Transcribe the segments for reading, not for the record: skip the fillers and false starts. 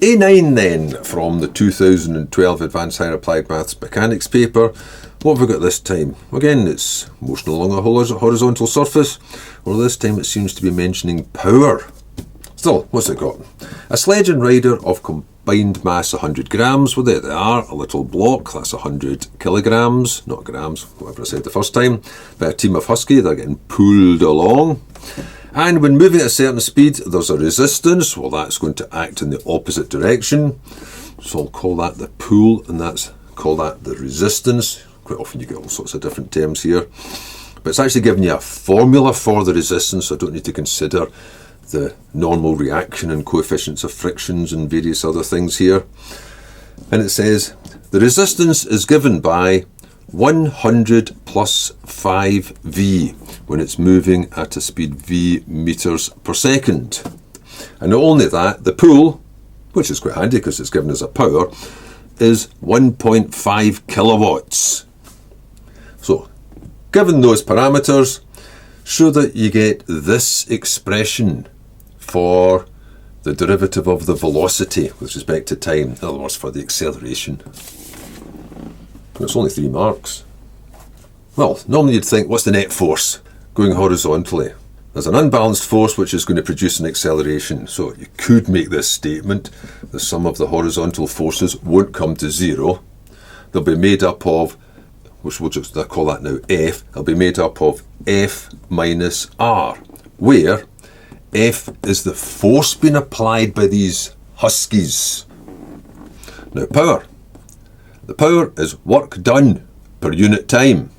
A9 then, from the 2012 Advanced Higher Applied Maths Mechanics paper. What have we got this time? Again, it's motion along a horizontal surface, or this time it seems to be mentioning power. Still, what's it got? A sledge and rider of combined mass 100 grams. Well, there they are. A little block, that's 100 kilograms, not grams, whatever I said the first time. By a team of husky, they're getting pulled along. And when moving at a certain speed, there's a resistance. Well, that's going to act in the opposite direction. So I'll call that the pull, and call that the resistance. Quite often you get all sorts of different terms here. But it's actually giving you a formula for the resistance, so I don't need to consider the normal reaction and coefficients of frictions and various other things here. And it says, the resistance is given by 100 plus 5v when it's moving at a speed v meters per second. And not only that, the pull, which is quite handy because it's given as a power, is 1.5 kilowatts. So, given those parameters, show that you get this expression for the derivative of the velocity with respect to time, in other words, for the acceleration. And it's only 3 marks. Well, normally you'd think, what's the net force going horizontally? There's an unbalanced force which is going to produce an acceleration. So you could make this statement: the sum of the horizontal forces won't come to 0. They'll be made up of, which we'll just call that now F, they'll be made up of F minus R, where F is the force being applied by these huskies. Now power. The power is work done per unit time.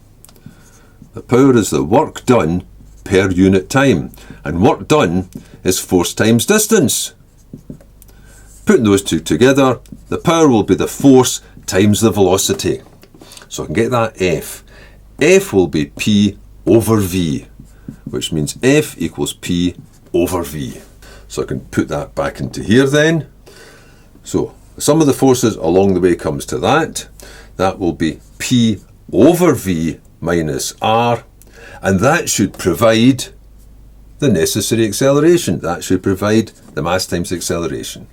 The power is the work done per unit time. And work done is force times distance. Putting those two together, the power will be the force times the velocity. So I can get that F. F will be P over V, which means F equals P over V. So I can put that back into here then. So the sum of the forces along the way comes to that. That will be P over V minus R, and that should provide the necessary acceleration. That should provide the mass times acceleration.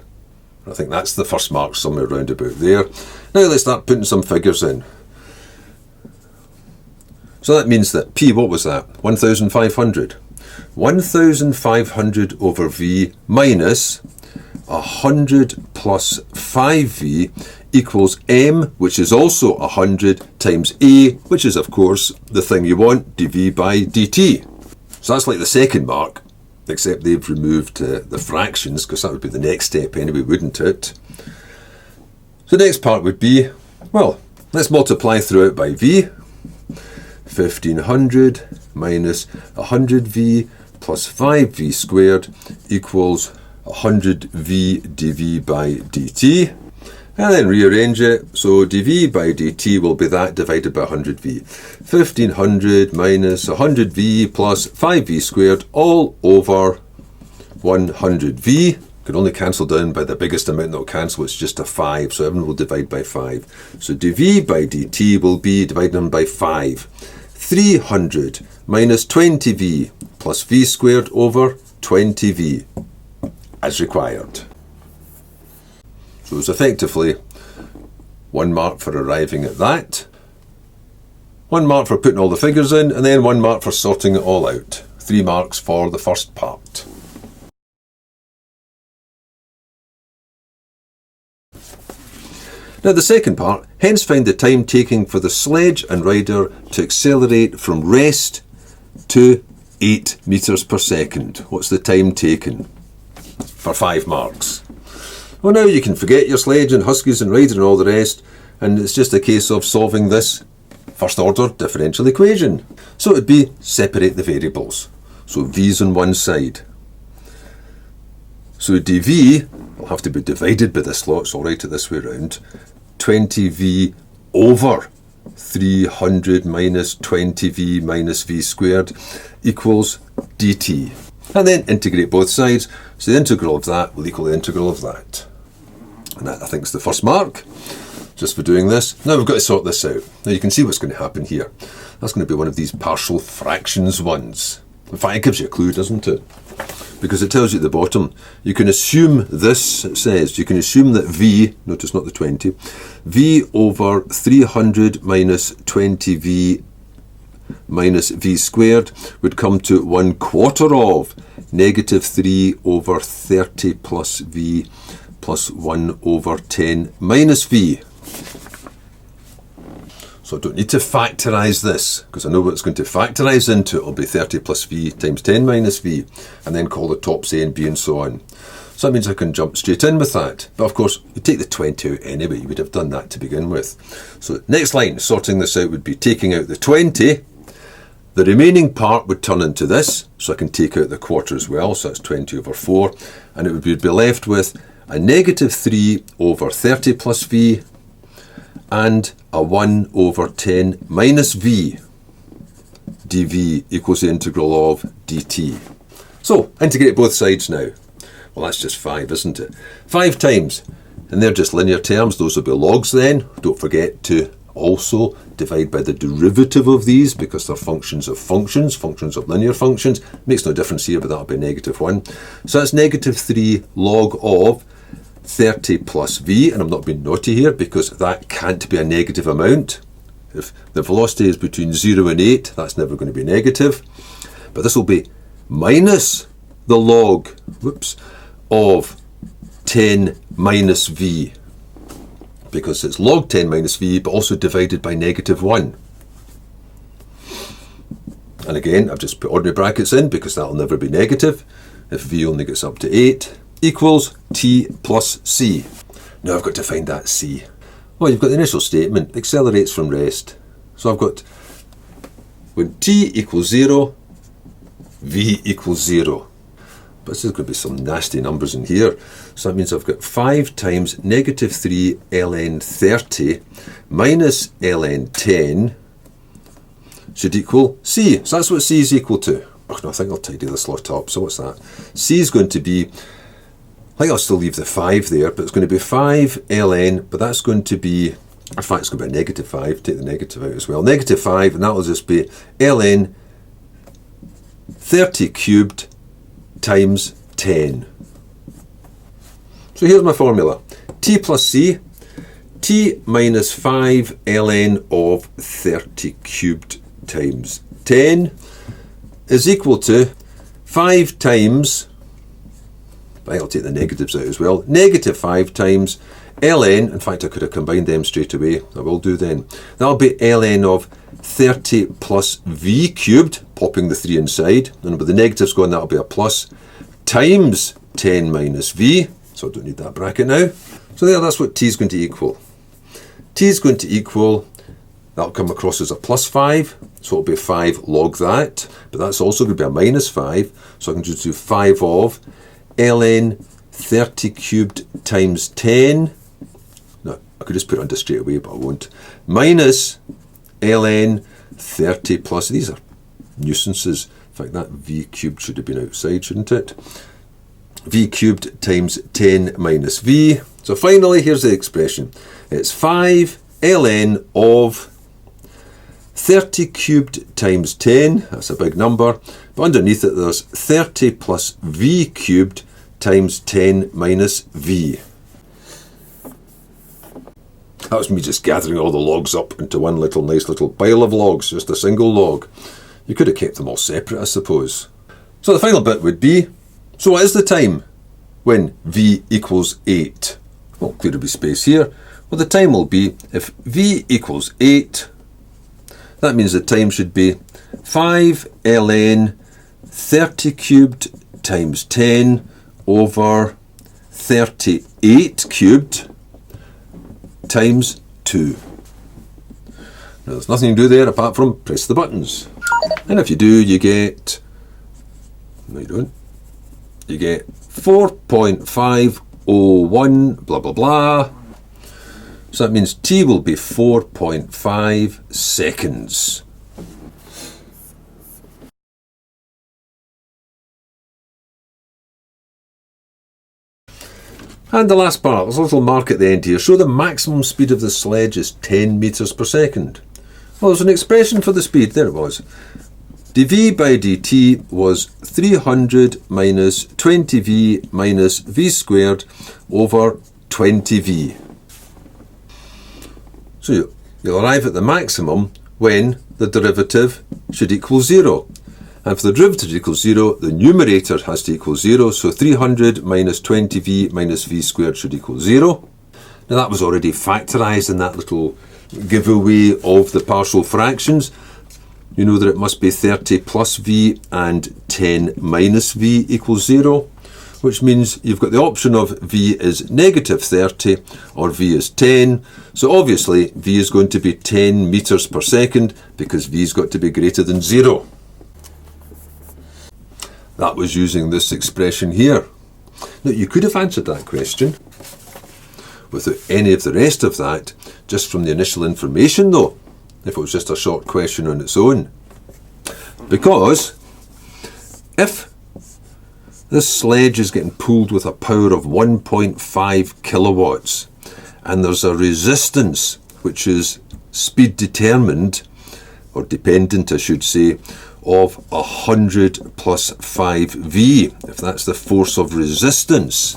I think that's the first mark somewhere around about there. Now let's start putting some figures in. So that means that P, what was that? 1,500. 1,500 over V minus 100 plus 5V equals M, which is also 100 times A, which is of course the thing you want, dV by dt. So that's like the second mark, except they've removed the fractions, because that would be the next step anyway, wouldn't it? So the next part would be, well, let's multiply throughout by V. 1500 minus 100V plus 5V squared equals 100V dV by dt. And then rearrange it, so dV by dt will be that divided by 100V. 1500 minus 100V plus 5V squared all over 100V. Can only cancel down by the biggest amount that will cancel, it's just a 5, so everyone will divide by 5. So dV by dt will be divided by 5. 300 minus 20V plus V squared over 20V, as required. So it's effectively 1 mark for arriving at that, 1 mark for putting all the figures in, and then 1 mark for sorting it all out. 3 marks for the first part. Now the second part, hence find the time taking for the sledge and rider to accelerate from rest to 8 meters per second. What's the time taken? For 5 marks. Well, now you can forget your sledge and huskies and rider and all the rest, and it's just a case of solving this first order differential equation. So it would be separate the variables. So V's on one side. So dV will have to be divided by this lot, so I'll write it this way round. 20V over 300 minus 20V minus V squared equals dt. And then integrate both sides, so the integral of that will equal the integral of that. And that, I think, is the first mark, just for doing this. Now we've got to sort this out. Now you can see what's going to happen here. That's going to be one of these partial fractions ones. In fact, it gives you a clue, doesn't it? because it tells you at the bottom. You can assume this, it says, you can assume that v, notice not the 20, v over 300 minus 20v minus v squared would come to 1/4 of negative 3 over 30 plus v plus 1 over 10 minus v. So I don't need to factorise this, because I know what it's going to factorise into. It'll be 30 plus v times 10 minus v, and then call the tops a and b and so on. So that means I can jump straight in with that. But of course, you take the 20 out anyway. You would have done that to begin with. So next line, sorting this out, would be taking out the 20. The remaining part would turn into this, so I can take out the quarter as well, so that's 20 over 4, and it would be left with a negative 3 over 30 plus v, and a 1 over 10 minus v, dv equals the integral of dt. So, integrate both sides now. Well, that's just 5, isn't it? 5 times, and they're just linear terms, those will be logs then. Don't forget to also divide by the derivative of these, because they're functions of functions, functions of linear functions. Makes no difference here, but that'll be negative 1. So that's negative 3 log of 30 plus v, and I'm not being naughty here because that can't be a negative amount. If the velocity is between 0 and 8, that's never going to be negative. But this will be minus the log, of 10 minus v, because it's log 10 minus v, but also divided by negative 1. And again, I've just put ordinary brackets in because that'll never be negative if v only gets up to 8, equals t plus c. Now I've got to find that c. Well, you've got the initial statement, accelerates from rest. So I've got when t equals 0, v equals 0. But there's going to be some nasty numbers in here. So that means I've got 5 times negative 3 ln 30 minus ln 10 should equal c. So that's what c is equal to. Oh, no, I think I'll tidy this lot up. So what's that? C is going to be, I think I'll still leave the 5 there, but it's going to be 5 ln, but that's going to be, in fact, it's going to be a negative 5. Take the negative out as well. Negative 5, and that will just be ln 30 cubed times 10. So here's my formula. T plus c, t minus 5 ln of 30 cubed times 10 is equal to 5 times, I'll take the negatives out as well, negative 5 times ln, in fact I could have combined them straight away, I will do then. That'll be ln of 30 plus v cubed, popping the 3 inside, and with the negatives going that'll be a plus, times 10 minus v, so I don't need that bracket now. So there, that's what t is going to equal. T is going to equal, that'll come across as a plus 5, so it'll be 5 log that, but that's also going to be a minus 5, so I can just do 5 of ln 30 cubed times 10, no, I could just put it under straight away, but I won't, minus ln 30 plus, these are nuisances, in fact that v cubed should have been outside, shouldn't it? V cubed times 10 minus v, so finally here's the expression, it's 5 ln of 30 cubed times 10, that's a big number, but underneath it there's 30 plus v cubed times 10 minus v. That was me just gathering all the logs up into one little nice little pile of logs, just a single log. You could have kept them all separate, I suppose. So the final bit would be, so what is the time when v equals 8? Well, clear to be space here. Well, the time will be, if v equals 8, that means the time should be 5 ln 30 cubed times 10 over 38 cubed times 2. Now there's nothing to do there apart from press the buttons. And if you do, you get, no you don't, you get 4.501 blah blah blah. So that means t will be 4.5 seconds. And the last part, there's a little mark at the end here. Show the maximum speed of the sledge is 10 meters per second. Well, there's an expression for the speed. There it was. dv by dt was 300 minus 20v minus v squared over 20v. So you'll arrive at the maximum when the derivative should equal 0. And for the derivative to equal 0, the numerator has to equal 0. So 300 minus 20v minus v squared should equal 0. Now that was already factorised in that little giveaway of the partial fractions. You know that it must be 30 plus v and 10 minus v equals 0, which means you've got the option of v is negative 30 or v is 10. So obviously v is going to be 10 metres per second because v's got to be greater than 0. That was using this expression here. Now you could have answered that question without any of the rest of that, just from the initial information though, if it was just a short question on its own. Because if this sledge is getting pulled with a power of 1.5 kilowatts and there's a resistance which is speed determined, or dependent I should say, of 100 plus 5v, if that's the force of resistance,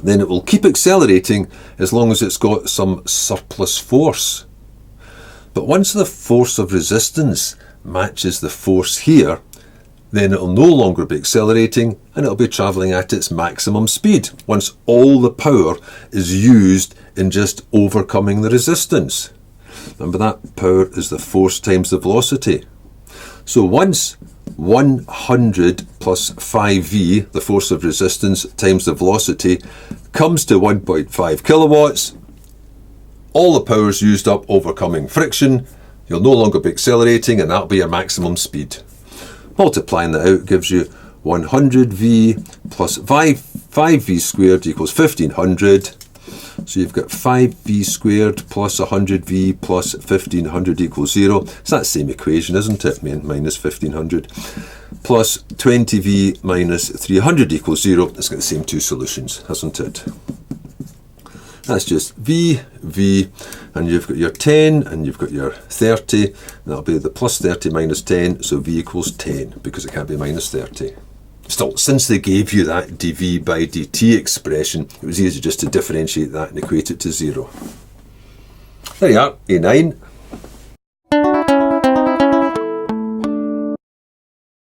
then it will keep accelerating as long as it's got some surplus force. But once the force of resistance matches the force here, then it'll no longer be accelerating and it'll be travelling at its maximum speed once all the power is used in just overcoming the resistance. Remember, that power is the force times the velocity. So once 100 plus 5v, the force of resistance, times the velocity, comes to 1.5 kilowatts, all the power is used up overcoming friction, you'll no longer be accelerating and that'll be your maximum speed. Multiplying that out gives you 100v plus 5v squared equals 1500. So you've got 5v squared plus 100v plus 1500 equals 0. It's that same equation, isn't it? Minus 1500. Plus 20v minus 300 equals 0. It's got the same two solutions, hasn't it? That's just v, and you've got your 10 and you've got your 30. And that'll be the plus 30 minus 10, so v equals 10 because it can't be minus 30. Still, since they gave you that dv by dt expression, it was easy just to differentiate that and equate it to 0. There you are, A9.